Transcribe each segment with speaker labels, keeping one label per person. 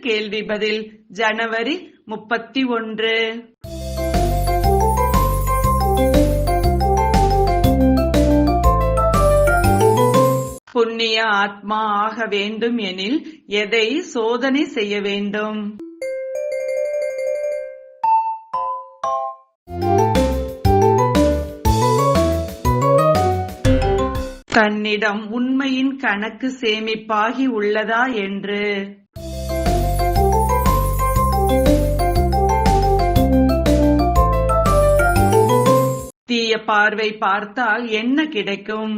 Speaker 1: கேள்வி பதில் ஜனவரி 31. புண்ணிய ஆத்மா ஆக வேண்டும் எனில் எதை சோதனை செய்ய வேண்டும்? தன்னிடம் உண்மையின் கணக்கு சேமிப்பாகி உள்ளதா என்று. தீய பார்வை பார்த்தால் என்ன கிடைக்கும்?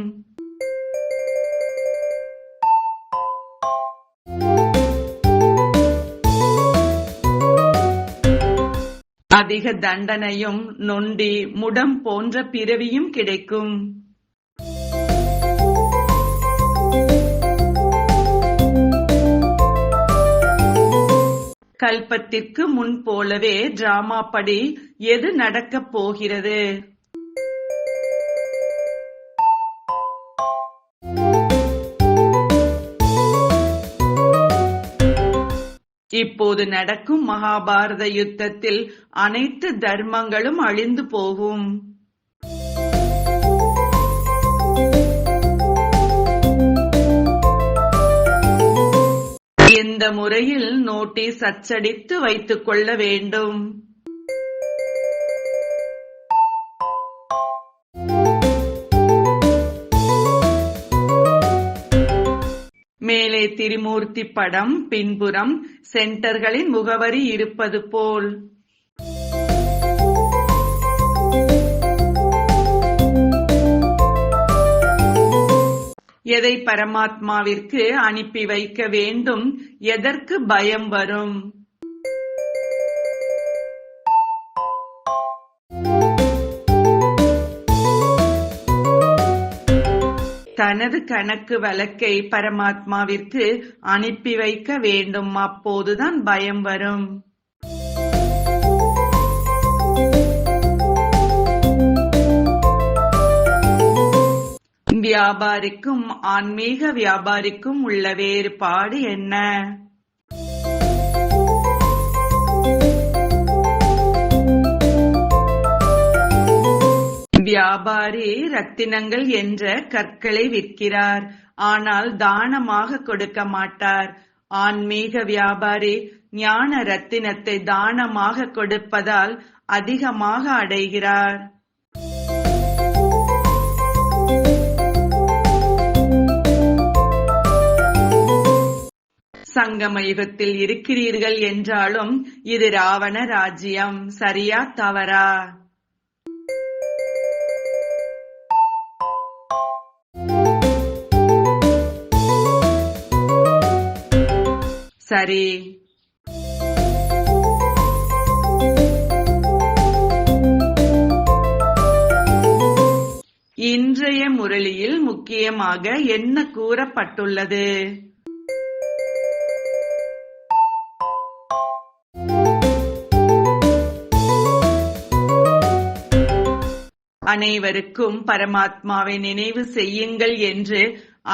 Speaker 1: அதிக தண்டனையும் நொண்டி முடம் போன்ற பிறவியும் கிடைக்கும். கல்பத்திற்கு முன் போலவே டிராமா படி எது நடக்கப் போகிறது? இப்போது நடக்கும் மகாபாரத யுத்தத்தில் அனைத்து தர்மங்களும் அழிந்து போகும். எந்த முறையில் நோட்டீஸ் அச்சடித்து வைத்துக் கொள்ள வேண்டும்? மேலே திரிமூர்த்தி படம், பின்புறம் சென்டர்களின் முகவரி இருப்பது போல். எதை பரமாத்மாவிற்கு அனுப்பி வைக்க வேண்டும்? எதற்கு பயம் வரும்? தனது கணக்கு வழக்கை பரமாத்மாவிற்கு அனுப்பி வைக்க வேண்டும். அப்போதுதான் பயம் வரும். வியாபாரிக்கும் ஆன்மீக வியாபாரிக்கும் உள்ள வேறுபாடு என்ன? வியாபாரி ரத்தினங்கள் என்ற கற்களை விற்கிறார், ஆனால் தானமாக கொடுக்க மாட்டார். ஆன்மீக வியாபாரி ஞான ரத்தினத்தை தானமாக கொடுப்பதால் அதிகமாக அடைகிறார். சங்கம யுகத்தில் இருக்கிறீர்கள் என்றாலும் இது ராவண ராஜ்யம். சரியா தவறா? சரி. இன்றைய முரளியில் முக்கியமாக என்ன கூறப்பட்டுள்ளது? அனைவருக்கும் பரமாத்மாவை நினைவு செய்யுங்கள் என்று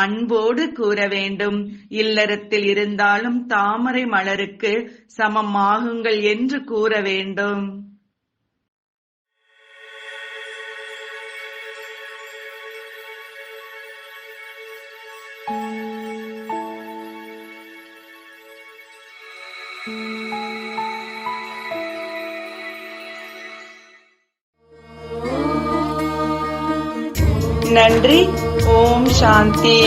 Speaker 1: அன்போடு கூற வேண்டும். இல்லறத்தில் இருந்தாலும் தாமரை மலருக்கு சமமாகுங்கள் என்று கூற வேண்டும். நன்றி. ஓம் சாந்தி.